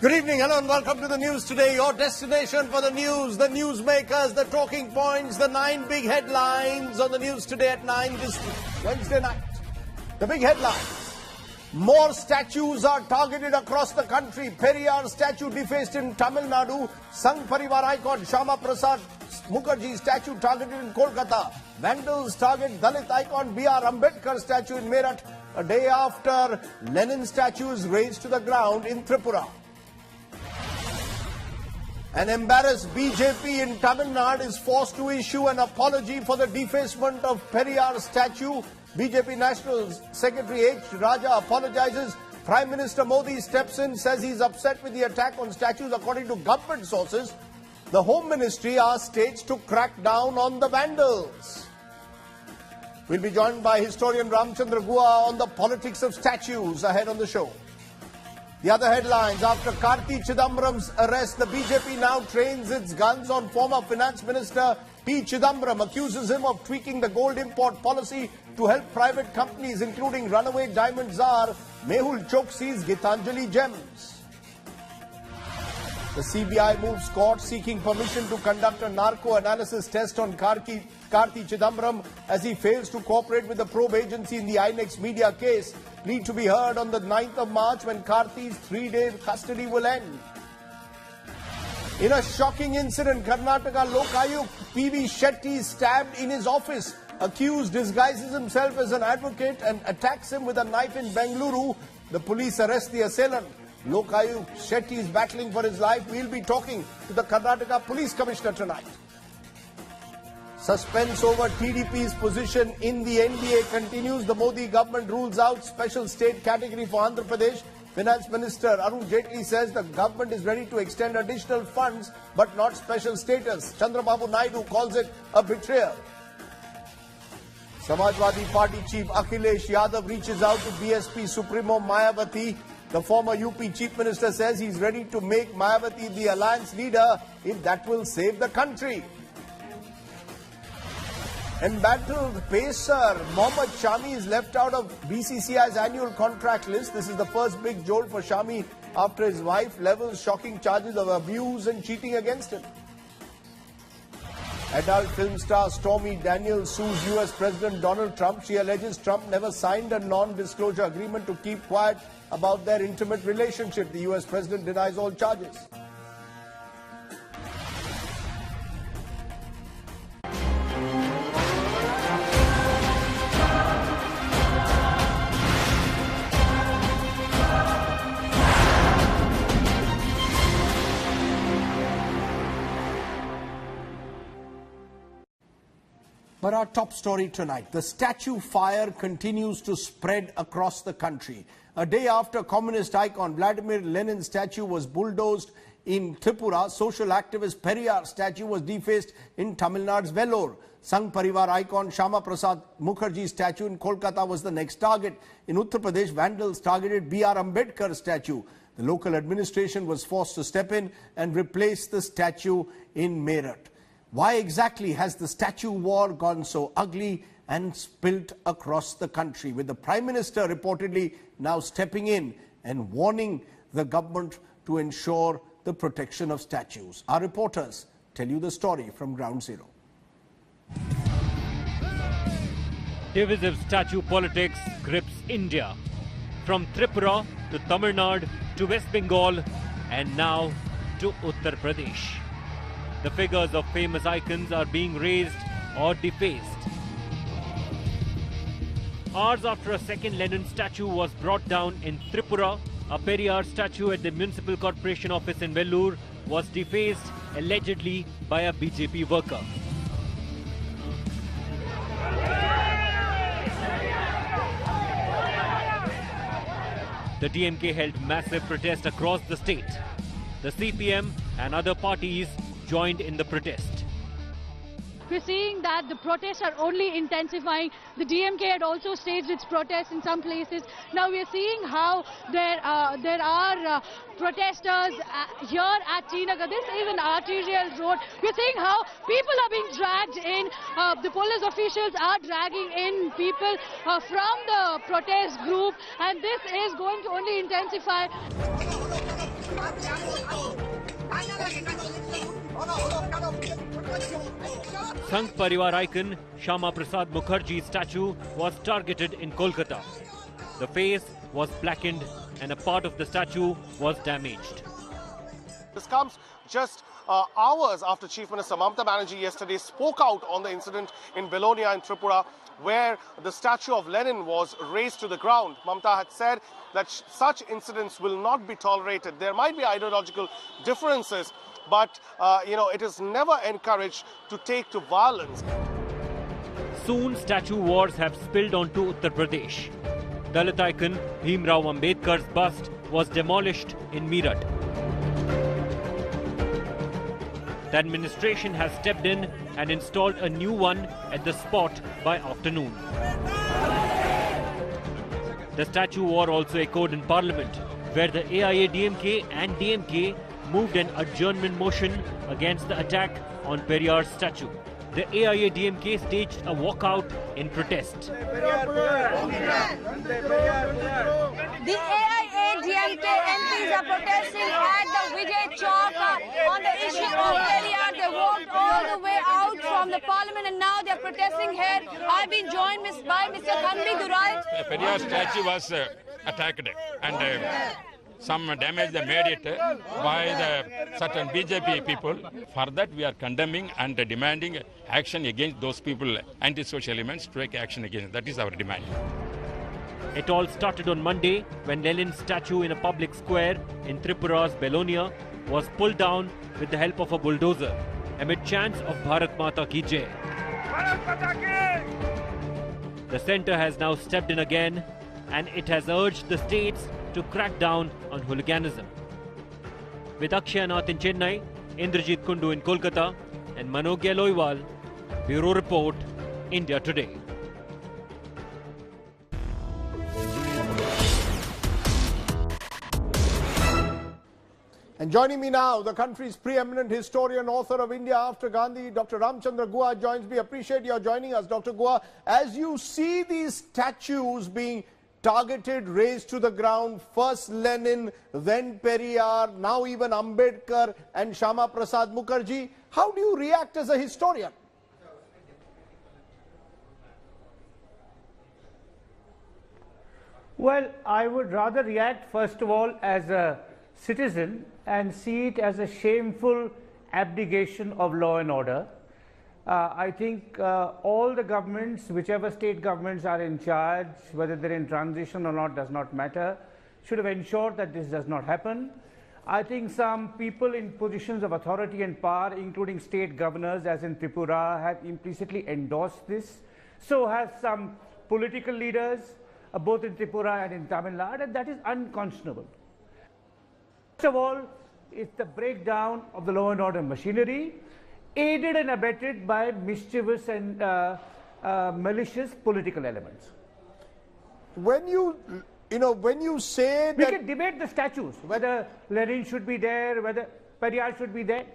Good evening, hello and welcome to the news today. Your destination for the news, the newsmakers, the talking points, the 9 big headlines on the news today at 9 this Wednesday night. The big headlines. More statues are targeted across the country. Periyar statue defaced in Tamil Nadu. Sangh Parivar icon Shama Prasad Mukherjee statue targeted in Kolkata. Vandals target Dalit icon B.R. Ambedkar statue in Meerut a day after Lenin statue is razed to the ground in Tripura. An embarrassed BJP in Tamil Nadu is forced to issue an apology for the defacement of Periyar statue. BJP National Secretary H. Raja apologizes. Prime Minister Modi steps in, says he's upset with the attack on statues. According to government sources, the Home Ministry asked states to crack down on the vandals. We'll be joined by historian Ramchandra Guha on the politics of statues ahead on the show. The other headlines: after Karti Chidambaram's arrest, the BJP now trains its guns on former Finance Minister P. Chidambaram, accuses him of tweaking the gold import policy to help private companies, including runaway diamond czar Mehul Choksi's Gitanjali Gems. The CBI moves court seeking permission to conduct a narco analysis test on Karti Chidambaram as he fails to cooperate with the probe agency in the INEX media case. Need to be heard on the 9th of March when Karti's 3-day custody will end. In a shocking incident, Karnataka Lokayuk P.V. Shetty stabbed in his office. Accused disguises himself as an advocate and attacks him with a knife in Bengaluru. The police arrest the assailant. Lokayuk Shetty is battling for his life. We'll be talking to the Karnataka Police Commissioner tonight. Suspense over TDP's position in the NDA continues. The Modi government rules out special state category for Andhra Pradesh. Finance Minister Arun Jaitley says the government is ready to extend additional funds but not special status. Chandrababu Naidu calls it a betrayal. Samajwadi Party Chief Akhilesh Yadav reaches out to BSP Supremo Mayawati. The former UP Chief Minister says he's ready to make Mayawati the alliance leader if that will save the country. Embattled pacer Mohammad Shami is left out of BCCI's annual contract list. This is the first big jolt for Shami after his wife levels shocking charges of abuse and cheating against him. Adult film star Stormy Daniels sues US President Donald Trump. She alleges Trump never signed a non-disclosure agreement to keep quiet about their intimate relationship. The US President denies all charges. But our top story tonight, the statue fire continues to spread across the country. A day after communist icon Vladimir Lenin's statue was bulldozed in Tripura, social activist Periyar statue was defaced in Tamil Nadu's Vellore. Sangh Parivar icon Shama Prasad Mukherjee's statue in Kolkata was the next target. In Uttar Pradesh, vandals targeted B.R. Ambedkar statue. The local administration was forced to step in and replace the statue in Meerut. Why exactly has the statue war gone so ugly and spilt across the country, with the Prime Minister reportedly now stepping in and warning the government to ensure the protection of statues? Our reporters tell you the story from Ground Zero. Divisive statue politics grips India, from Tripura to Tamil Nadu to West Bengal and now to Uttar Pradesh. The figures of famous icons are being raised or defaced. Hours after a second Lenin statue was brought down in Tripura, a Periyar statue at the Municipal Corporation office in Vellore was defaced allegedly by a BJP worker. The DMK held massive protest across the state. The CPM and other parties joined in the protest. We're seeing that the protests are only intensifying. The DMK had also staged its protests in some places. Now we're seeing how there are protesters here at Srinagar. This is an arterial road. We're seeing how people are being dragged in. The police officials are dragging in people from the protest group, and this is going to only intensify. Sangh Parivar icon Shyama Prasad Mukherjee's statue was targeted in Kolkata. The face was blackened and a part of the statue was damaged. This comes just hours after Chief Minister Mamata Banerjee yesterday spoke out on the incident in Belonia in Tripura, where the statue of Lenin was razed to the ground. Mamata had said that such incidents will not be tolerated. There might be ideological differences, but it is never encouraged to take to violence. Soon statue wars have spilled onto Uttar Pradesh. Dalit icon Bhim Rao Ambedkar's bust was demolished in Meerut. The administration has stepped in and installed a new one at the spot by afternoon. The statue war also echoed in Parliament, where the AIADMK and DMK moved an adjournment motion against the attack on Periyar's statue. The AIADMK staged a walkout in protest. The AIADMK MPs are protesting at the Vijay Chowk on the issue of Periyar. They walked all the way out from the Parliament and now they are protesting here. I've been joined by Mr. Thanvi Durai. Periyar statue was attacked and some damage they made it by the certain BJP people. For that we are condemning and demanding action against those people, anti-social elements, to take action against. That is our demand. It all started on Monday when Lenin's statue in a public square in Tripura's Belonia was pulled down with the help of a bulldozer amid chants of Bharat Mata Ki Jai. The centre has now stepped in again and it has urged the states to crack down on hooliganism. With Akshay Nath in Chennai, Indrajit Kundu in Kolkata and Manogya Loiwal, Bureau Report, India Today. And joining me now, the country's preeminent historian, author of India After Gandhi, Dr. Ramchandra Guha joins me. Appreciate your joining us, Dr. Guha. As you see these statues being targeted, razed to the ground, first Lenin, then Periyar, now even Ambedkar and Shyama Prasad Mukherjee, how do you react as a historian? Well, I would rather react first of all as a citizen and see it as a shameful abdication of law and order. I think all the governments, whichever state governments are in charge, whether they're in transition or not does not matter, should have ensured that this does not happen. I think some people in positions of authority and power, including state governors as in Tripura, have implicitly endorsed this. So have some political leaders, both in Tripura and in Tamil Nadu, and that is unconscionable. First of all, it's the breakdown of the law and order machinery, aided and abetted by mischievous and malicious political elements. When you say we that... can debate the statues, whether Lenin should be there, whether Periyar should be there.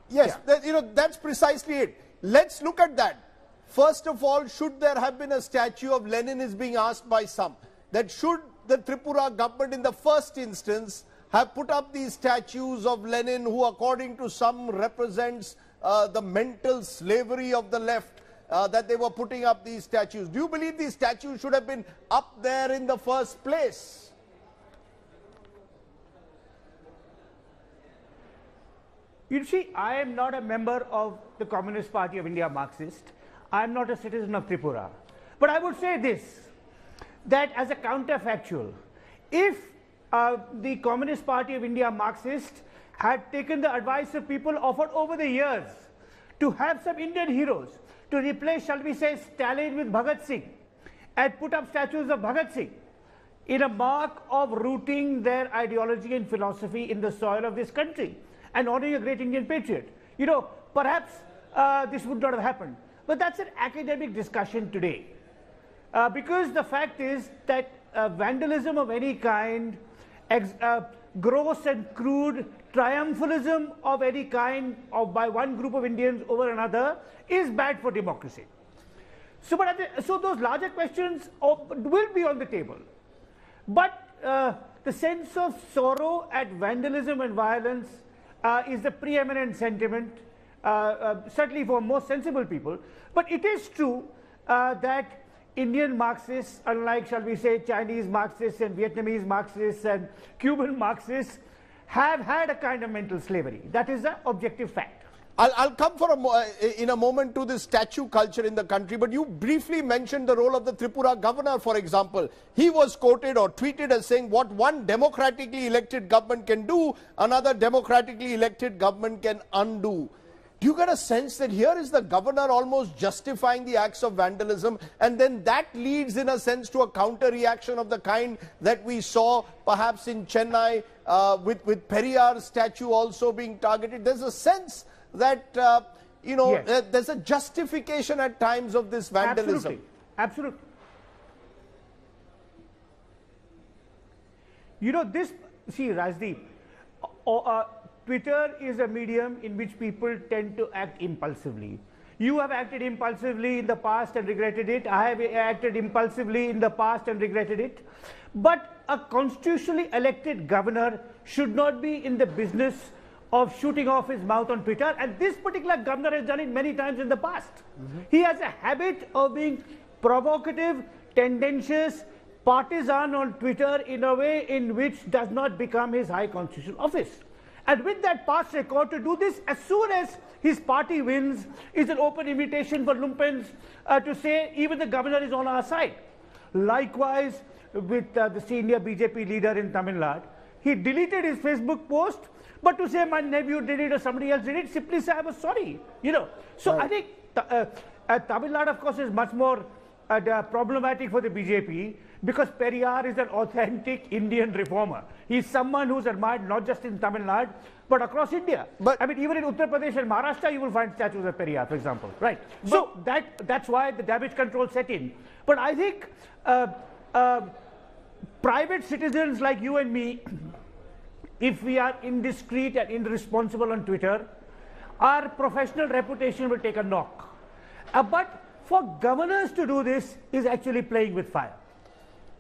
Yes, yeah. That's precisely it. Let's look at that. First of all, should there have been a statue of Lenin is being asked by some. That should the Tripura government in the first instance have put up these statues of Lenin, who according to some represents the mental slavery of the left, that they were putting up these statues. Do you believe these statues should have been up there in the first place? You see, I am not a member of the Communist Party of India, Marxist. I am not a citizen of Tripura. But I would say this, that as a counterfactual, if the Communist Party of India, Marxist, had taken the advice of people offered over the years to have some Indian heroes, to replace, shall we say, Stalin with Bhagat Singh, and put up statues of Bhagat Singh in a mark of rooting their ideology and philosophy in the soil of this country and honoring a great Indian patriot. Perhaps this would not have happened. But that's an academic discussion today. Because the fact is that vandalism of any kind, gross and crude triumphalism of any kind by one group of Indians over another is bad for democracy. So, so those larger questions will be on the table. But the sense of sorrow at vandalism and violence is the preeminent sentiment, certainly for most sensible people. But it is true that Indian Marxists, unlike, shall we say, Chinese Marxists and Vietnamese Marxists and Cuban Marxists, have had a kind of mental slavery. That is the objective fact. I'll come for in a moment to this statue culture in the country, but you briefly mentioned the role of the Tripura governor, for example. He was quoted or tweeted as saying what one democratically elected government can do, another democratically elected government can undo. Do you get a sense that here is the governor almost justifying the acts of vandalism, and then that leads in a sense to a counter reaction of the kind that we saw perhaps in Chennai with Periyar's statue also being targeted? There's a sense that, you know, yes, there's a justification at times of this vandalism. Absolutely. Absolutely. You know, this, see, Rajdeep, Twitter is a medium in which people tend to act impulsively. You have acted impulsively in the past and regretted it. I have acted impulsively in the past and regretted it. But a constitutionally elected governor should not be in the business of shooting off his mouth on Twitter, and this particular governor has done it many times in the past. He has a habit of being provocative, tendentious, partisan on Twitter in a way in which does not become his high constitutional office. And with that past record, to do this as soon as his party wins is an open invitation for lumpens to say even the governor is on our side. Likewise with the senior BJP leader in Tamil Nadu, he deleted his Facebook post, but to say my nephew did it or somebody else did it, simply say I was sorry, you know. So right. I think Tamil Nadu, of course, is much more problematic for the BJP because Periyar is an authentic Indian reformer. He's someone who's admired not just in Tamil Nadu, but across India. But I mean, even in Uttar Pradesh and Maharashtra, you will find statues of Periyar, for example, right? So that's why the damage control set in. But I think private citizens like you and me, if we are indiscreet and irresponsible on Twitter, our professional reputation will take a knock. But for governors to do this is actually playing with fire.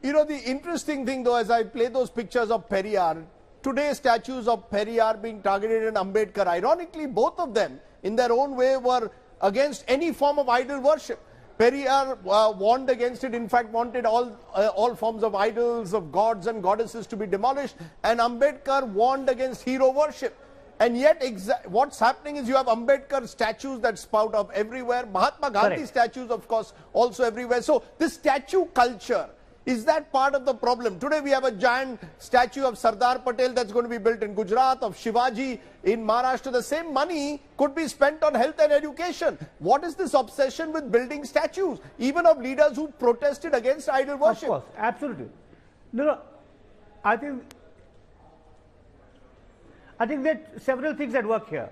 You know, the interesting thing though, as I play those pictures of Periyar, today statues of Periyar being targeted and Ambedkar, ironically both of them in their own way were against any form of idol worship. Periyar warned against it, in fact wanted all forms of idols, of gods and goddesses to be demolished, and Ambedkar warned against hero worship. And yet what's happening is you have Ambedkar statues that spout up everywhere, Mahatma Gandhi Correct. Statues of course also everywhere. So this statue culture, is that part of the problem? Today we have a giant statue of Sardar Patel that's going to be built in Gujarat, of Shivaji in Maharashtra. The same money could be spent on health and education. What is this obsession with building statues, even of leaders who protested against idol worship? Of course, absolutely. No, I think that several things at work here.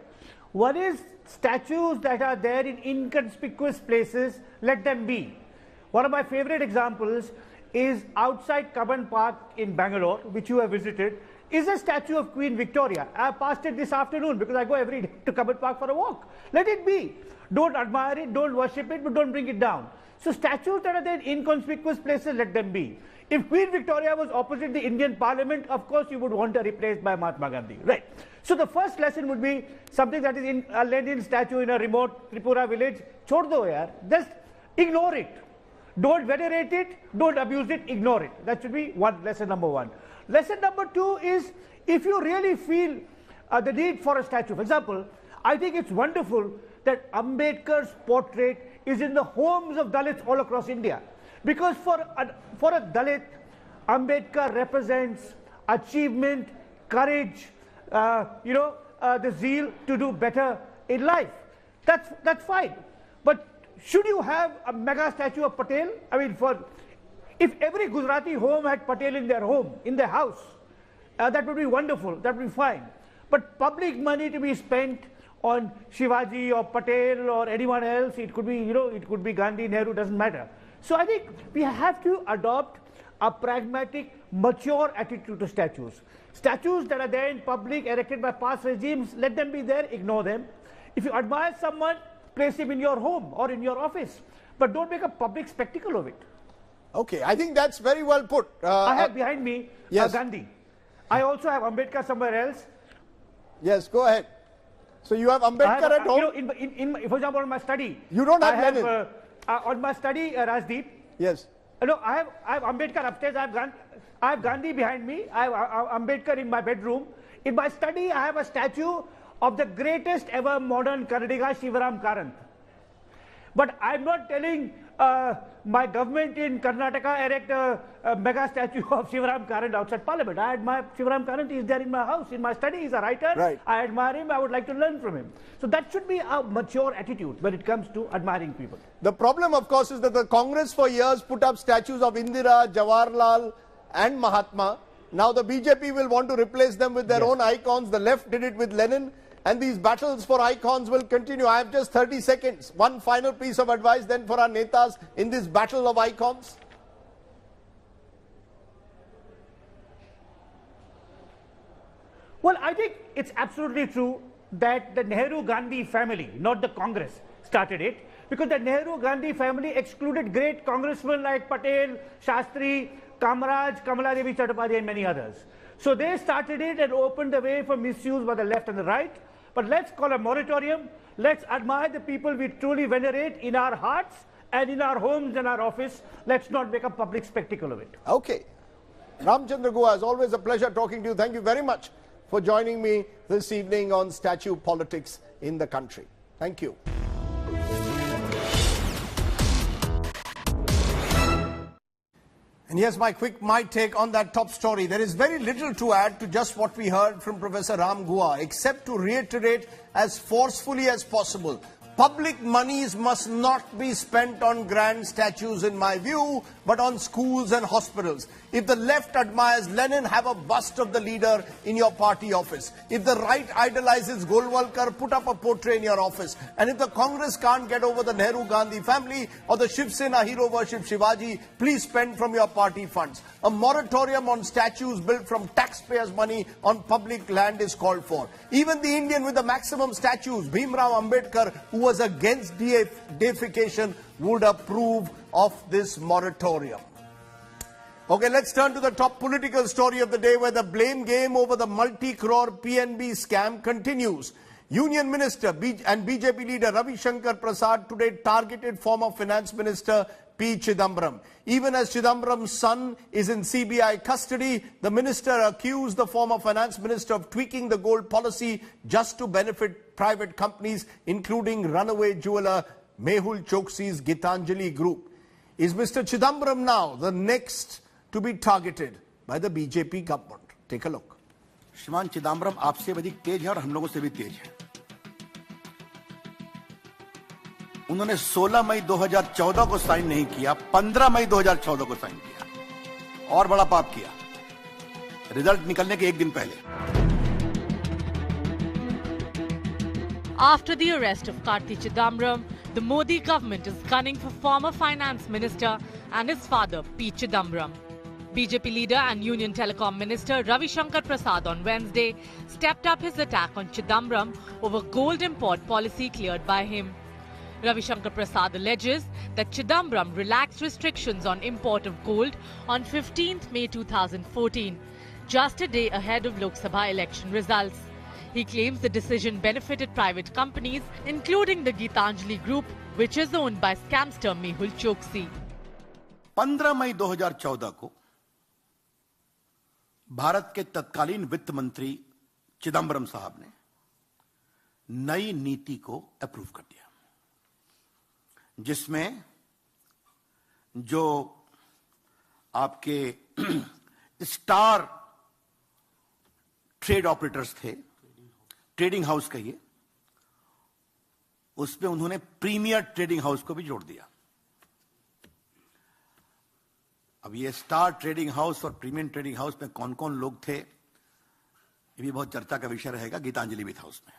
One is statues that are there in inconspicuous places, let them be. One of my favorite examples is outside Cubbon Park in Bangalore, which you have visited, is a statue of Queen Victoria. I passed it this afternoon because I go every day to Cubbon Park for a walk. Let it be. Don't admire it, don't worship it, but don't bring it down. So statues that are there in inconspicuous places, let them be. If Queen Victoria was opposite the Indian Parliament, of course you would want her replaced by Mahatma Gandhi, right? So the first lesson would be something that is in a Lenin statue in a remote Tripura village, chhod do yaar, just ignore it. Don't venerate it, don't abuse it, ignore it. That should be lesson number one. Lesson number two is, if you really feel the need for a statue, for example, I think it's wonderful that Ambedkar's portrait is in the homes of Dalits all across India. Because for a Dalit, Ambedkar represents achievement, courage, the zeal to do better in life. That's fine. But should you have a mega statue of Patel? I mean, if every Gujarati home had Patel in their home, in their house, that would be wonderful, that would be fine. But public money to be spent on Shivaji or Patel or anyone else, it could be, it could be Gandhi, Nehru, doesn't matter. So I think we have to adopt a pragmatic, mature attitude to statues. Statues that are there in public, erected by past regimes, let them be there, ignore them. If you admire someone, place him in your home or in your office, but don't make a public spectacle of it. Okay, I think that's very well put. I have behind me yes. Gandhi. I also have Ambedkar somewhere else. Yes, go ahead. So you have Ambedkar at home? You know, for example, on my study. You don't have Lenin? On my study, Rajdeep. Yes. No, I have Ambedkar upstairs. I have Gandhi behind me. I have Ambedkar in my bedroom. In my study, I have a statue of the greatest ever modern Kannadiga, Shivaram Karanth. But I'm not telling my government in Karnataka erect a mega statue of Shivaram Karanth outside Parliament. I admire Shivaram Karanth. He's there in my house, in my study. He's a writer. Right. I admire him. I would like to learn from him. So that should be a mature attitude when it comes to admiring people. The problem, of course, is that the Congress for years put up statues of Indira, Jawaharlal and Mahatma. Now the BJP will want to replace them with their own icons. The left did it with Lenin. And these battles for icons will continue. I have just 30 seconds. One final piece of advice then for our netas in this battle of icons. Well, I think it's absolutely true that the Nehru-Gandhi family, not the Congress, started it. Because the Nehru-Gandhi family excluded great congressmen like Patel, Shastri, Kamaraj, Kamala Devi Chattopadhyay and many others. So they started it and opened the way for misuse by the left and the right. But let's call a moratorium. Let's admire the people we truly venerate in our hearts and in our homes and our office. Let's not make a public spectacle of it. Okay. Ramchandra Guha, it's always a pleasure talking to you. Thank you very much for joining me this evening on statue politics in the country. Thank you. And here's my take on that top story. There is very little to add to just what we heard from Professor Ram Guha, except to reiterate as forcefully as possible. Public monies must not be spent on grand statues, in my view, but on schools and hospitals. If the left admires Lenin, have a bust of the leader in your party office. If the right idolizes Golwalkar, put up a portrait in your office. And if the Congress can't get over the Nehru-Gandhi family or the Shiv Sena hero worship Shivaji, please spend from your party funds. A moratorium on statues built from taxpayers' money on public land is called for. Even the Indian with the maximum statues, Bhimrao Ambedkar, who was against deification, would approve of this moratorium. Okay, let's turn to the top political story of the day, where the blame game over the multi-crore PNB scam continues. Union Minister and BJP leader Ravi Shankar Prasad today targeted former Finance Minister P. Chidambaram. Even as Chidambaram's son is in CBI custody, the minister accused the former Finance Minister of tweaking the gold policy just to benefit private companies, including runaway jeweler Mehul Choksi's Gitanjali Group. Is Mr. Chidambaram now the next to be targeted by the BJP government? Take a look. श्रीमान चिदम्बरम आपसे अधिक तेज है और हम लोगों से भी तेज है। उन्होंने 16 मई 2014 को साइन नहीं किया, 15 मई 2014 को साइन किया और बड़ा पाप किया, रिजल्ट निकलने के एक दिन पहले। After the arrest of Karti Chidambaram, the Modi government is gunning for former finance minister and his father P. Chidambaram. BJP leader and Union Telecom Minister Ravi Shankar Prasad on Wednesday stepped up his attack on Chidambaram over gold import policy cleared by him. Ravi Shankar Prasad alleges that Chidambaram relaxed restrictions on import of gold on 15th May 2014, just a day ahead of Lok Sabha election results. He claims the decision benefited private companies, including the Gitanjali Group, which is owned by scamster Mehul Choksi. 15 मई 2014 को भारत के तत्कालीन वित्त मंत्री चिदम्बरम साहब ने नई नीति को अप्रूव कर दिया, जिसमें जो आपके स्टार ट्रेड ऑपरेटर्स थे, ट्रेडिंग हाउस कहिए, उसमें उन्होंने प्रीमियर ट्रेडिंग हाउस को भी जोड़ दिया। अब ये स्टार ट्रेडिंग हाउस और प्रीमियर ट्रेडिंग हाउस में कौन कौन लोग थे, ये भी बहुत चर्चा का विषय रहेगा। गीतांजलि भी था उसमें।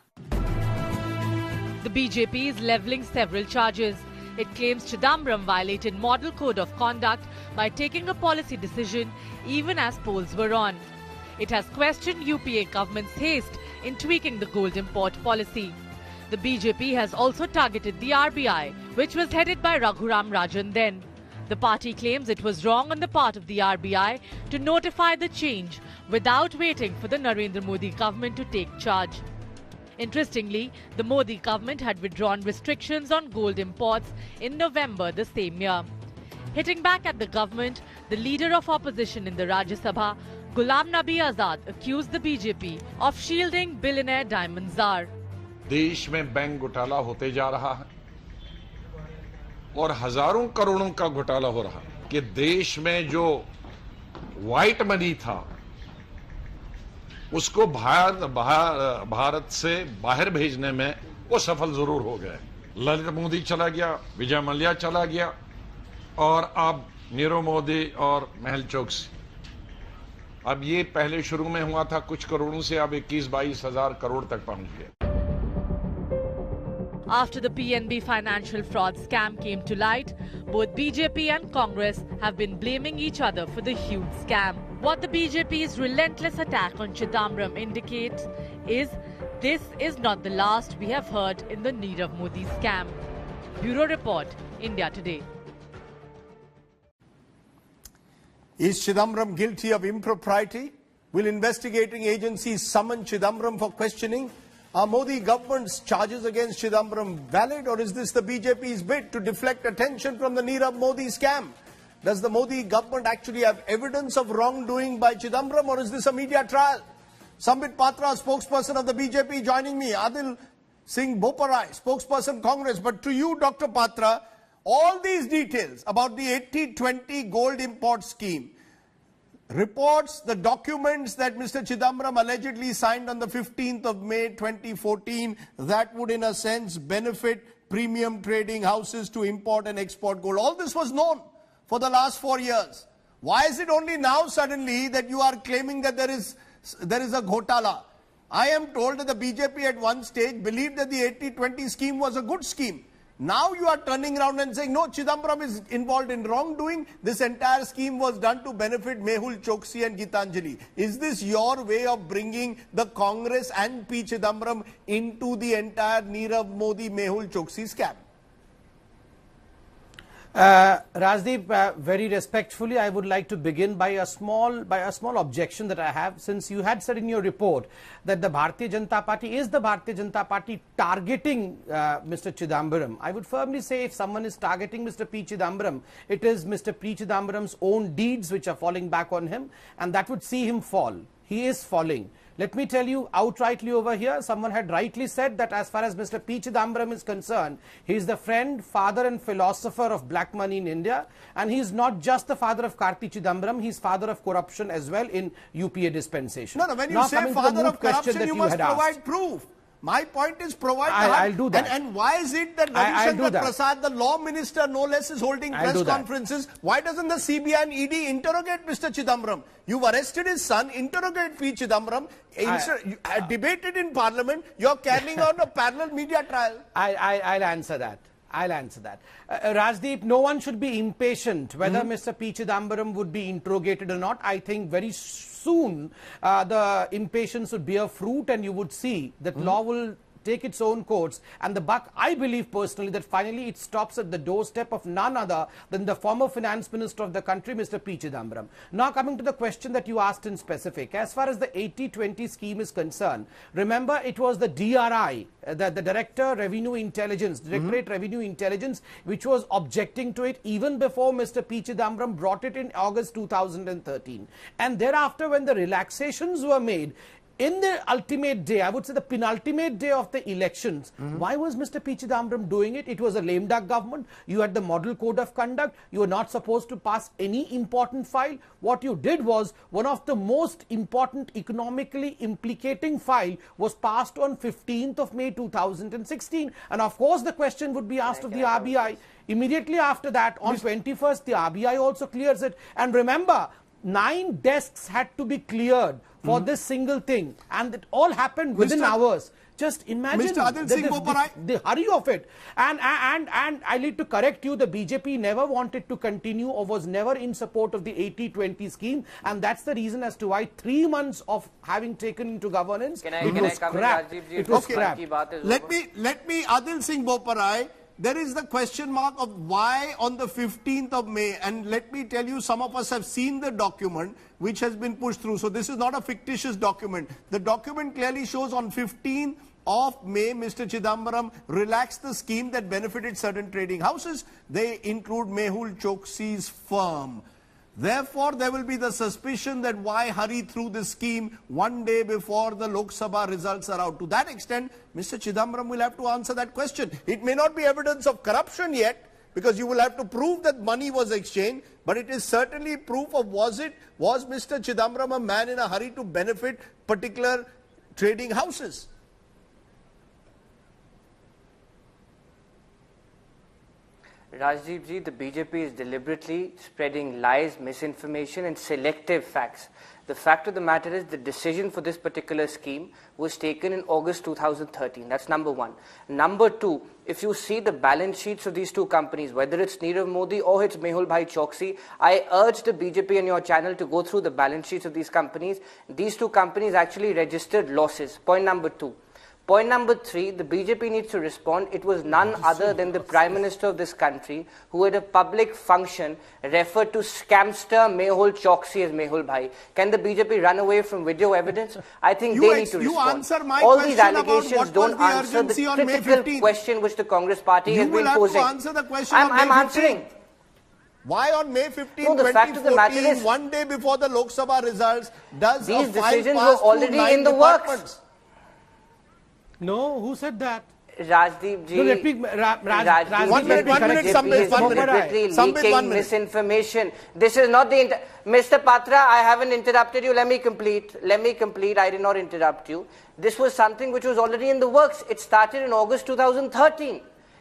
The BJP is levelling several charges. It claims Chidambaram violated model code of conduct by taking a policy decision even as polls were on. It has questioned UPA government's haste in tweaking the gold import policy. The BJP has also targeted the RBI, which was headed by Raghuram Rajan then. The party claims it was wrong on the part of the RBI to notify the change without waiting for the Narendra Modi government to take charge. Interestingly, the Modi government had withdrawn restrictions on gold imports in November the same year. Hitting back at the government, the leader of opposition in the Rajya Sabha, Ghulam Nabi Azad, accused the BJP of shielding billionaire diamond czar. देश में bank घोटाला होते जा रहा है और हजारों करोड़ों का घोटाला हो रहा है कि देश में जो व्हाइट मनी था उसको भारत से बाहर भेजने में वो सफल जरूर हो गए। ललित मोदी चला गया, विजय मल्ल्या चला गया और अब नीरव मोदी और मेहुल चोकसी। अब ये पहले शुरू में हुआ था कुछ करोड़ों से, अब 21-22 हजार करोड़ तक पहुंच गए। After the PNB financial fraud scam came to light, both BJP and Congress have been blaming each other for the huge scam. What the BJP's relentless attack on Chidambaram indicates is this is not the last we have heard in the Nirav Modi scam. Bureau Report, India Today. Is Chidambaram guilty of impropriety? Will investigating agencies summon Chidambaram for questioning? Are Modi government's charges against Chidambaram valid, or is this the BJP's bid to deflect attention from the Nirav Modi scam? Does the Modi government actually have evidence of wrongdoing by Chidambaram, or is this a media trial? Sambit Patra, spokesperson of the BJP, joining me. Adil Singh Boparai, spokesperson Congress. But to you, Dr. Patra, all these details about the 80-20 gold import scheme, reports, the documents that Mr. Chidambaram allegedly signed on the 15th of May 2014, that would in a sense benefit premium trading houses to import and export gold. All this was known for the last 4 years. Why is it only now suddenly that you are claiming that there is a ghotala? I am told that the BJP at one stage believed that the 80-20 scheme was a good scheme. Now you are turning around and saying, no, Chidambaram is involved in wrongdoing. This entire scheme was done to benefit Mehul Choksi and Gitanjali. Is this your way of bringing the Congress and P. Chidambaram into the entire Nirav Modi Mehul Choksi scam? Rajdeep, very respectfully, I would like to begin by a small objection that I have. Since you had said in your report that the Bharatiya Janata Party is the Bharatiya Janata Party targeting Mr. Chidambaram, I would firmly say if someone is targeting Mr. P. Chidambaram, it is Mr. P. Chidambaram's own deeds which are falling back on him, and that would see him fall. He is falling. Let me tell you outrightly over here, someone had rightly said that as far as Mr. P. Chidambaram is concerned, he is the friend, father and philosopher of black money in India, and he is not just the father of Karti Chidambaram, he is father of corruption as well in UPA dispensation. No, when you say father of corruption, you must provide proof. My point is provide I'll do that. And why is it that Ravi Shankar Prasad, the law minister, no less, is holding press conferences? Why doesn't the CBI and ED interrogate Mr. Chidambaram? You've arrested his son, interrogate P. Chidambaram, debated in parliament, you're carrying out a parallel media trial. I'll answer that. Rajdeep, no one should be impatient whether Mr. P. Chidambaram would be interrogated or not. I think very soon the impatience would bear fruit, and you would see that law will take its own course, and the buck, I believe personally, that finally it stops at the doorstep of none other than the former finance minister of the country, Mr. P. Chidambaram. Now coming to the question that you asked in specific, as far as the 80-20 scheme is concerned, remember it was the DRI, the Director Revenue Intelligence, Directorate Revenue Intelligence, which was objecting to it even before Mr. P. Chidambaram brought it in August 2013. And thereafter, when the relaxations were made, in the ultimate day, I would say the penultimate day of the elections, why was Mr. P. Chidambaram doing it? It was a lame duck government. You had the model code of conduct. You were not supposed to pass any important file. What you did was, one of the most important economically implicating file was passed on 15th of May 2016. And of course, the question would be asked of the RBI. Immediately after that, on 21st, the RBI also clears it. And remember, 9 desks had to be cleared for this single thing, and it all happened within hours. Just imagine the hurry of it. And I need to correct you, the BJP never wanted to continue or was never in support of the 80-20 scheme, and that's the reason as to why 3 months of having taken into governance, it was scrapped. Let me, Adil Singh Boparai, there is the question mark of why on the 15th of May, and let me tell you, some of us have seen the document which has been pushed through. So this is not a fictitious document. The document clearly shows on 15th of May, Mr. Chidambaram relaxed the scheme that benefited certain trading houses. They include Mehul Choksi's firm. Therefore, there will be the suspicion that why hurry through this scheme one day before the Lok Sabha results are out. To that extent, Mr. Chidambaram will have to answer that question. It may not be evidence of corruption yet, because you will have to prove that money was exchanged, but it is certainly proof of was Mr. Chidambaram a man in a hurry to benefit particular trading houses? Rajdeep ji, the BJP is deliberately spreading lies, misinformation and selective facts. The fact of the matter is the decision for this particular scheme was taken in August 2013. That's number one. Number two, if you see the balance sheets of these two companies, whether it's Nirav Modi or it's Mehul Bhai Choksi, I urge the BJP and your channel to go through the balance sheets of these companies. These two companies actually registered losses. Point number two. Point number three, the BJP needs to respond. It was none other than the Prime Minister of this country who at a public function referred to scamster Mehul Choksi as Mehul Bhai. Can the BJP run away from video evidence? I think they need to respond. Answer my All question these allegations about what don't was the answer the urgency on May critical 15th. question which the Congress party has been posing. You will have to answer the question on May 15th. I'm answering. Why on May 15, No, the fact of the matter 2014, is, one day before the Lok Sabha results, does these a file decisions pass were already through 9 in the departments? works. No, who said that? Rajdeep ji, No, let me, Rajdeep, one minute, BJP is deliberately leaking misinformation. This is not the... Mr. Patra, I haven't interrupted you. Let me complete. I did not interrupt you. This was something which was already in the works. It started in August 2013.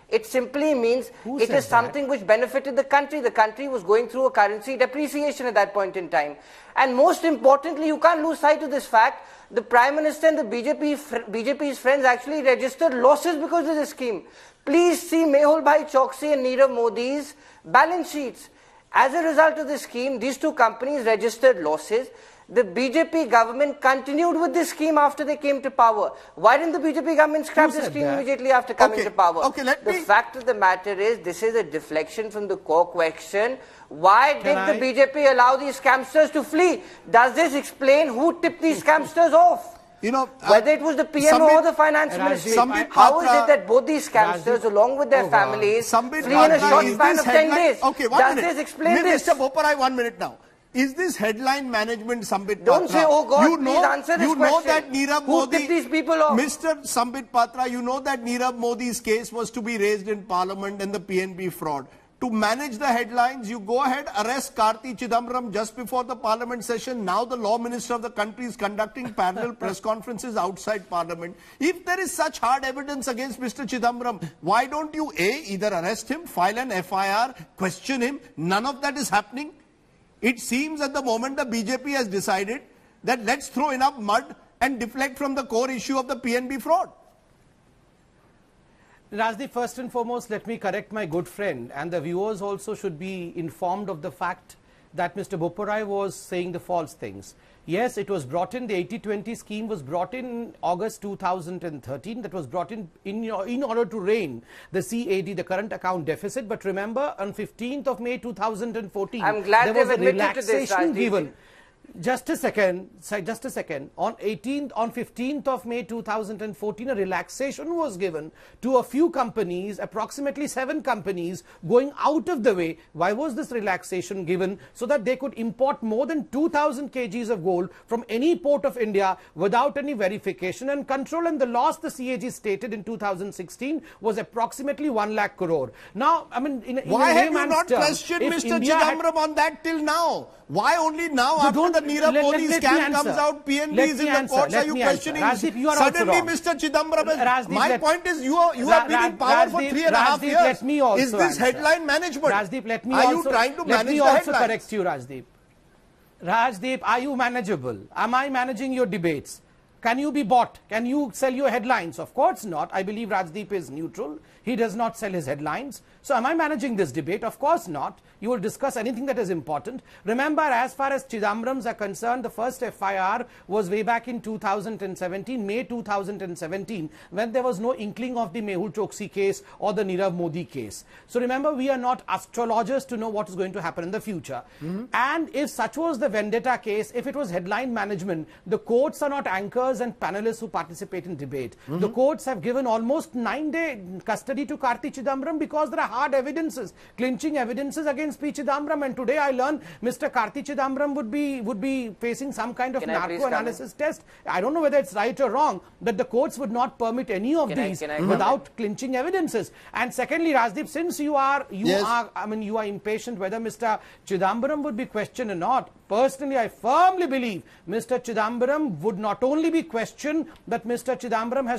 It simply means it is something which benefited the country. The country was going through a currency depreciation at that point in time. And most importantly, you can't lose sight of this fact. The Prime Minister and the BJP's friends actually registered losses because of this scheme. Please see Mehul Bhai Choksi and Nirav Modi's balance sheets. As a result of this scheme, these two companies registered losses. The BJP government continued with this scheme after they came to power. Why didn't the BJP government scrap the scheme immediately after coming to power? The fact of the matter is, this is a deflection from the core question. Why did the BJP allow these scamsters to flee? Does this explain who tipped these scamsters off? You know, whether it was the PM or the finance ministry, how is it that both these scamsters, along with their families, flee in a short span of 10 days? Does this explain this? Mr. Boparai, 1 minute now. Is this headline management, Sambit Patra? Don't say, oh God, please answer this question. You know that Nirav Modi... Who tipped these people off? Mr. Sambit Patra, you know that Nirav Modi's case was to be raised in Parliament and the PNB fraud. To manage the headlines, you go ahead, arrest Karti Chidambaram just before the Parliament session. Now the Law Minister of the country is conducting parallel press conferences outside Parliament. If there is such hard evidence against Mr. Chidambaram, why don't you either arrest him, file an FIR, question him? None of that is happening. It seems at the moment the BJP has decided that let's throw enough mud and deflect from the core issue of the PNB fraud. Rajdeep, first and foremost, let me correct my good friend, and the viewers also should be informed of the fact that Mr. Boparai was saying the false things. Yes, it was brought in, the 80-20 scheme was brought in August 2013. That was brought in order to rein the CAD, the current account deficit. But remember, on 15th of May 2014, I'm glad there was a admitted to this, relaxation given. Just a second. On 15th of May 2014, a relaxation was given to a few companies, approximately 7 companies, going out of the way. Why was this relaxation given? So that they could import more than 2,000 kgs of gold from any port of India without any verification and control. And the loss the CAG stated in 2016 was approximately 1 lakh crore. Now, I mean, why have you not questioned Mr. Chidambaram on that till now? Why only now, after the Nirav Modi scam comes out, PNB is in the courts, are you questioning? Suddenly Mr. Chidambaram, my point is, you have been in power for 3.5 years. Is this headline management? Are you trying to manage the headlines? Let me also correct you, Rajdeep. Rajdeep, are you manageable? Am I managing your debates? Can you be bought? Can you sell your headlines? Of course not. I believe Rajdeep is neutral. He does not sell his headlines. So am I managing this debate? Of course not. You will discuss anything that is important. Remember, as far as Chidambarams are concerned, the first FIR was way back in 2017, May 2017, when there was no inkling of the Mehul Choksi case or the Nirav Modi case. So remember, we are not astrologers to know what is going to happen in the future. And if such was the vendetta case, if it was headline management, the courts are not anchors and panelists who participate in debate. The courts have given almost 9-day custody to Karti Chidambaram because there are hard evidences, clinching evidences against P. Chidambaram, and today I learned Mr. Karti Chidambaram would be facing some kind of narco-analysis test. I don't know whether it's right or wrong, but the courts would not permit any of these without clinching evidences. And secondly, Rajdeep, since you are impatient whether Mr. Chidambaram would be questioned or not, personally, I firmly believe Mr. Chidambaram would not only be questioned, but Mr. Chidambaram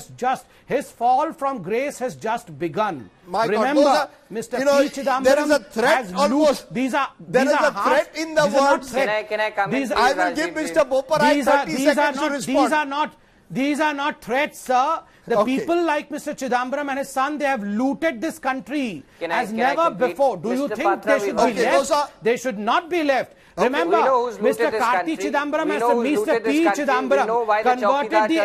his fall from grace has just begun. Remember, Mr. P. Chidambaram, there is a threat almost. There is a threat in the words. Can I come in? I will give Mr. Boparai 30 seconds to respond. These are not threats, sir. The people like Mr. Chidambaram and his son, they have looted this country as never before. Do you think they should be left? They should not be left. Remember, Mr. Karti Chidambaram as Mr. P. Chidambaram converted the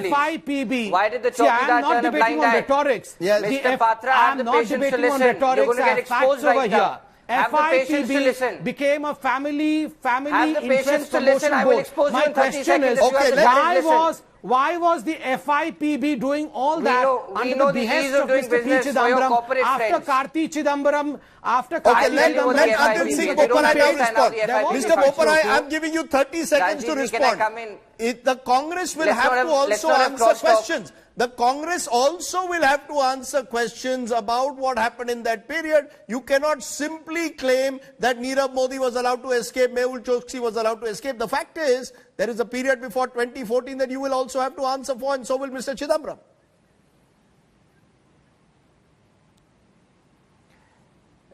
FIPB. Why did the See, I am not debating on rhetorics. Mr. Patra, I am not debating on rhetorics. I have facts over here. FIPB became a family interest promotion board. My question is, why was the FIPB doing all that under the behest of Mr. P. Chidambaram after Karti Chidambaram? Let Atul Singh Boparai now respond. Mr. Boparai, I am giving you 30 seconds to respond. The Congress will have to also answer questions. The Congress also will have to answer questions about what happened in that period. You cannot simply claim that Nirav Modi was allowed to escape, Mehul Choksi was allowed to escape. The fact is, there is a period before 2014 that you will also have to answer for, and so will Mr. Chidambaram.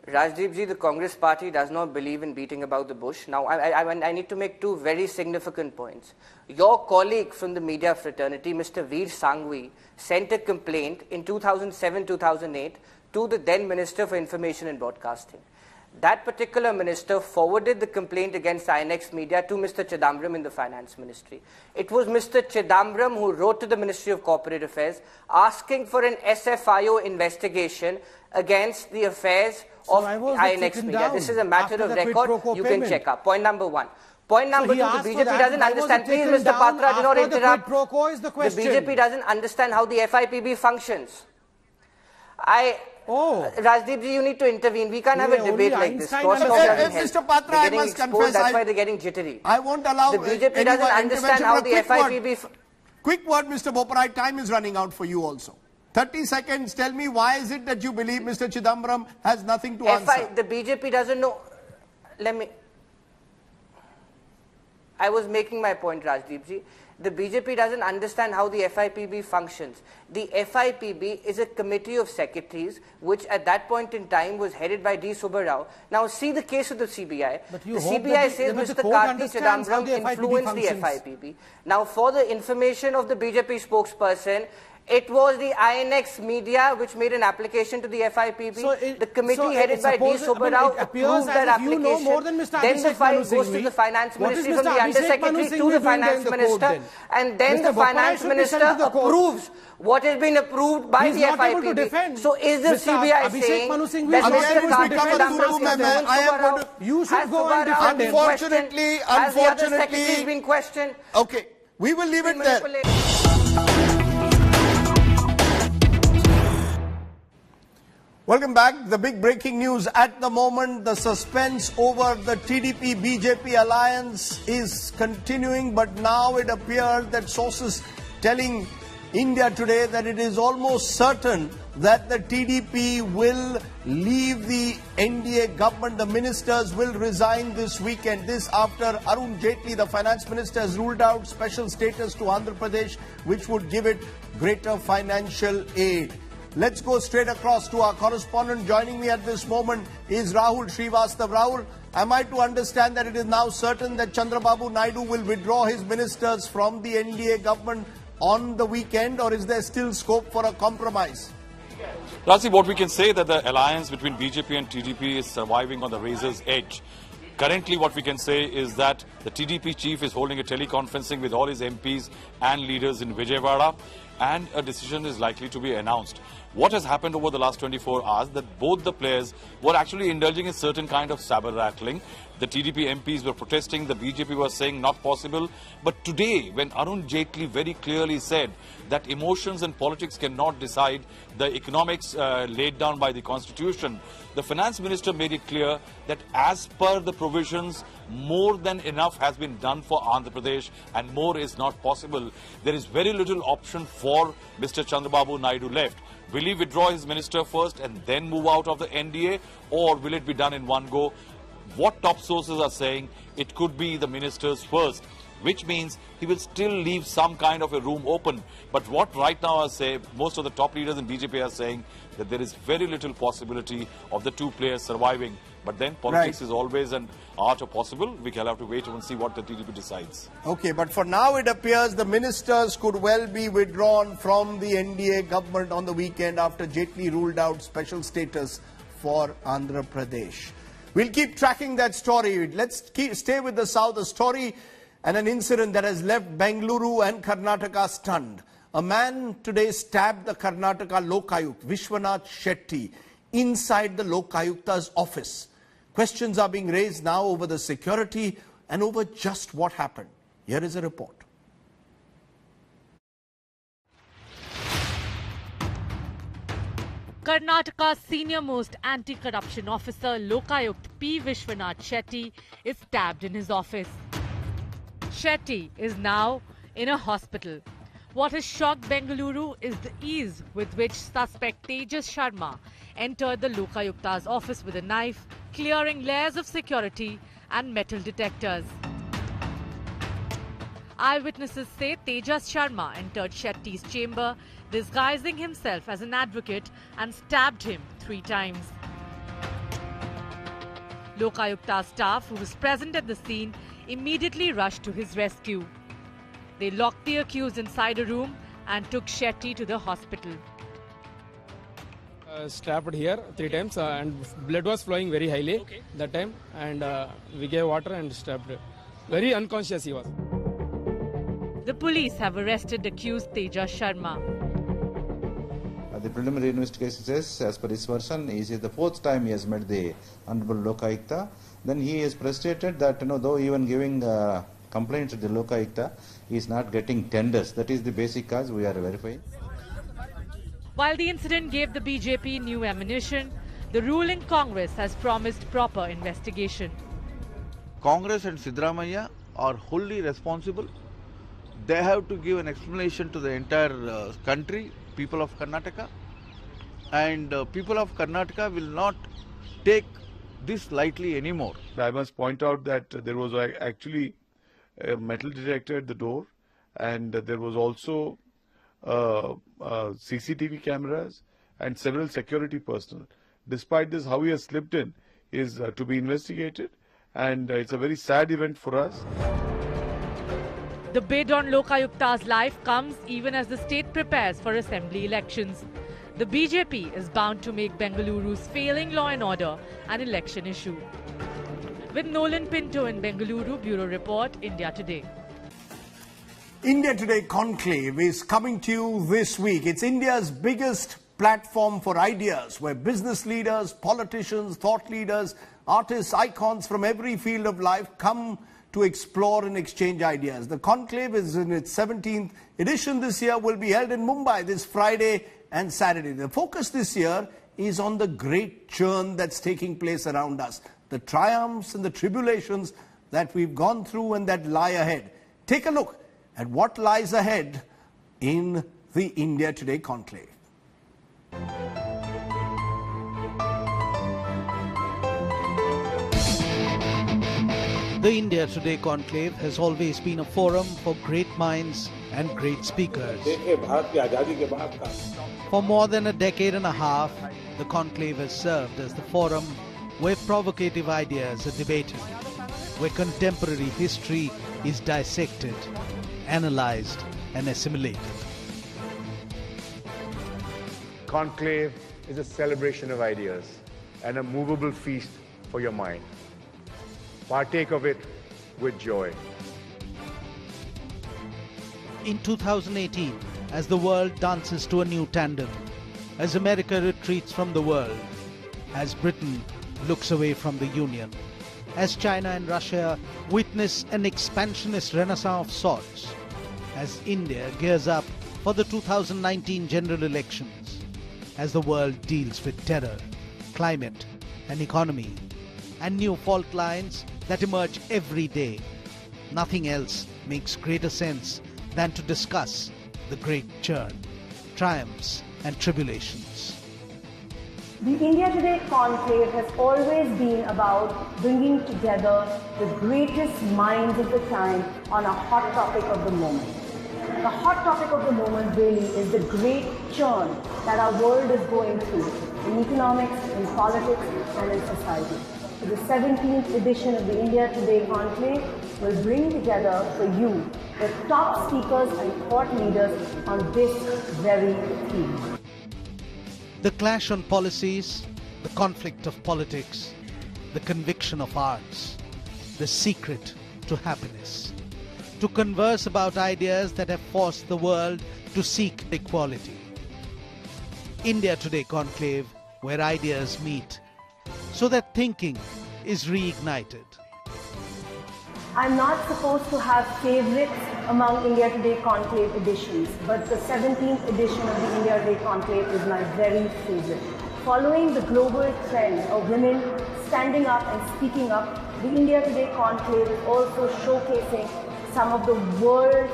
Rajdeep ji, the Congress party does not believe in beating about the bush. Now, I need to make two very significant points. Your colleague from the media fraternity, Mr. Veer Sanghvi, sent a complaint in 2007-2008 to the then Minister for Information and Broadcasting. That particular minister forwarded the complaint against INX Media to Mr. Chidambaram in the Finance Ministry. It was Mr. Chidambaram who wrote to the Ministry of Corporate Affairs asking for an SFIO investigation against the affairs of INX Media. This is a matter of record. You can check up. Point number one. Point number two, the BJP doesn't understand. Please, Mr. Patra, do not interrupt. The BJP doesn't understand how the FIPB functions. Rajdeep ji, you need to intervene. We can't have a debate like this. Mr. Patra, I must confess, that's why they're getting jittery. I won't allow the BJP doesn't understand how the FIPB... Quick word, Mr. Boparai, time is running out for you also. 30 seconds, tell me why is it that you believe Mr. Chidambaram has nothing to answer? The BJP doesn't know... I was making my point, Rajdeep ji. The BJP doesn't understand how the FIPB functions. The FIPB is a committee of secretaries, which at that point in time was headed by D. Subba Rao. Now see the case of the CBI. The CBI says Mr. Karti Chidambaram influenced the FIPB. Now for the information of the BJP spokesperson, it was the INX Media which made an application to the FIPB. The committee headed by D. Subba Rao approved that application. Then the file goes to the Finance Ministry from the Undersecretary to the Finance Minister. And then the Finance Minister approves what has been approved by the FIPB. So is the CBI saying that Mr. Karti Chidambaram you should go and defend him? Unfortunately, has the other secretaries been questioned? Okay, we will leave it there. Welcome back. The big breaking news at the moment, the suspense over the TDP-BJP alliance is continuing, but now it appears that sources telling India Today that it is almost certain that the TDP will leave the NDA government. The ministers will resign this weekend. This after Arun Jaitley, the finance minister, has ruled out special status to Andhra Pradesh, which would give it greater financial aid. Let's go straight across to our correspondent. Joining me at this moment is Rahul Srivastava. Rahul, Am I to understand that it is now certain that Chandrababu Naidu will withdraw his ministers from the NDA government on the weekend, or is there still scope for a compromise? Rasi, what we can say that the alliance between BJP and TDP is surviving on the razor's edge. Currently, what we can say is that the TDP chief is holding a teleconferencing with all his MPs and leaders in Vijayawada, and a decision is likely to be announced. What has happened over the last 24 hours, that both the players were actually indulging in certain kind of saber rattling. The TDP MPs were protesting, the BJP was saying not possible. But today, when Arun Jaitley very clearly said that emotions and politics cannot decide the economics laid down by the constitution, the finance minister made it clear that as per the provisions, more than enough has been done for Andhra Pradesh and more is not possible. There is very little option for Mr. Chandrababu Naidu left. Will he withdraw his minister first and then move out of the NDA, or will it be done in one go? What top sources are saying, it could be the ministers first, which means he will still leave some kind of a room open. But what right now I say, most of the top leaders in BJP are saying that there is very little possibility of the two players surviving. But then politics is always an art of possible. We can have to wait and see what the TDP decides. Okay, but for now it appears the ministers could well be withdrawn from the NDA government on the weekend after Jaitley ruled out special status for Andhra Pradesh. We'll keep tracking that story. Let's stay with the south. A story and an incident that has left Bengaluru and Karnataka stunned. A man today stabbed the Karnataka Lokayukt, Vishwanath Shetty, inside the Lokayukta's office. Questions are being raised now over the security and over just what happened. Here is a report. Karnataka's senior-most anti-corruption officer, Lokayukt P. Vishwanath Shetty, is stabbed in his office. Shetty is now in a hospital. What has shocked Bengaluru is the ease with which suspect Tejas Sharma entered the Lokayukta's office with a knife, clearing layers of security and metal detectors. Eyewitnesses say Tejas Sharma entered Shetty's chamber, disguising himself as an advocate, and stabbed him 3 times. Lokayukta staff who was present at the scene immediately rushed to his rescue. They locked the accused inside a room and took Shetty to the hospital. Stabbed here 3 times and blood was flowing very highly that time, and we gave water and stabbed. Very unconscious he was. The police have arrested accused Tejas Sharma. The preliminary investigation says, as per his version, is the 4th time he has met the Honorable Lokayukta. Then he is frustrated that, though even giving complaints to the Lokayukta, he is not getting tenders. That is the basic cause we are verifying. While the incident gave the BJP new ammunition, the ruling Congress has promised proper investigation. Congress and Chidambaram are wholly responsible. They have to give an explanation to the entire country, people of Karnataka, and people of Karnataka will not take this lightly anymore. I must point out that there was actually a metal detector at the door, and there was also CCTV cameras and several security personnel. Despite this, how he has slipped in is to be investigated, and it's a very sad event for us. The bid on Lokayukta's life comes even as the state prepares for assembly elections. The BJP is bound to make Bengaluru's failing law and order an election issue. With Nolan Pinto in Bengaluru, Bureau Report, India Today. India Today Conclave is coming to you this week. It's India's biggest platform for ideas, where business leaders, politicians, thought leaders, artists, icons from every field of life come to explore and exchange ideas. The conclave is in its 17th edition this year, will be held in Mumbai this Friday and Saturday. The focus this year is on the great churn that's taking place around us, the triumphs and the tribulations that we've gone through and that lie ahead. Take a look at what lies ahead in the India Today Conclave. The India Today Conclave has always been a forum for great minds and great speakers. For more than a decade and a half, the conclave has served as the forum where provocative ideas are debated, where contemporary history is dissected, analyzed and assimilated. Conclave is a celebration of ideas and a movable feast for your mind. Partake of it with joy. In 2018, as the world dances to a new tandem, as America retreats from the world, as Britain looks away from the Union, as China and Russia witness an expansionist renaissance of sorts, as India gears up for the 2019 general elections, as the world deals with terror, climate and economy, and new fault lines that emerge every day, nothing else makes greater sense than to discuss the great churn, triumphs and tribulations. The India Today conclave has always been about bringing together the greatest minds of the time on a hot topic of the moment. The hot topic of the moment really is the great churn that our world is going through in economics, in politics and in society. So the 17th edition of the India Today conclave will bring together for you the top speakers and thought leaders on this very theme. The clash on policies, the conflict of politics, the conviction of arts, the secret to happiness. To converse about ideas that have forced the world to seek equality. India Today conclave, where ideas meet, so that thinking is reignited. I'm not supposed to have favorites among India Today conclave editions, but the 17th edition of the India Today conclave is my very favorite. Following the global trend of women standing up and speaking up, the India Today conclave is also showcasing some of the world's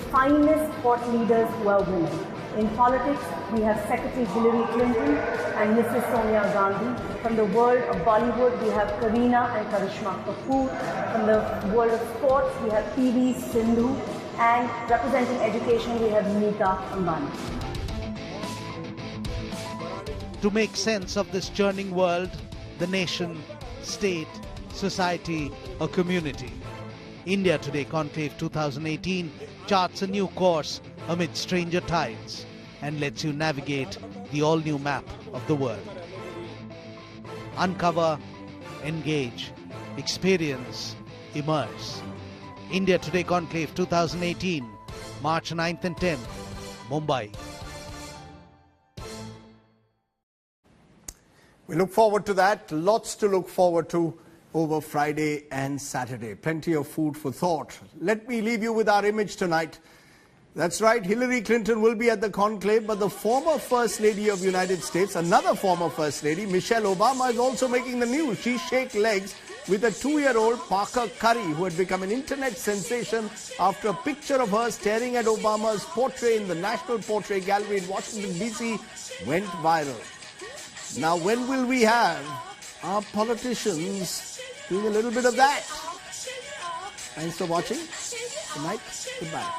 finest thought leaders who are women. In politics, we have Secretary Hillary Clinton and Mrs. Sonia Gandhi. From the world of Bollywood, we have Kareena and Karishma Kapoor. From the world of sports, we have PV Sindhu. And representing education, we have Nita Ambani. To make sense of this churning world, the nation, state, society or community, India Today Conclave 2018 charts a new course amid stranger tides and lets you navigate the all-new map of the world. Uncover, engage, experience, immerse. India Today Conclave 2018, March 9th and 10th, Mumbai. We look forward to that. Lots to look forward to over Friday and Saturday. Plenty of food for thought. Let me leave you with our image tonight. That's right, Hillary Clinton will be at the conclave, but the former First Lady of the United States, another former First Lady, Michelle Obama, is also making the news. She shakes legs with a 2-year-old Parker Curry, who had become an internet sensation after a picture of her staring at Obama's portrait in the National Portrait Gallery in Washington, D.C. went viral. Now, when will we have our politicians doing a little bit of that? Thanks for watching. Good night. Goodbye.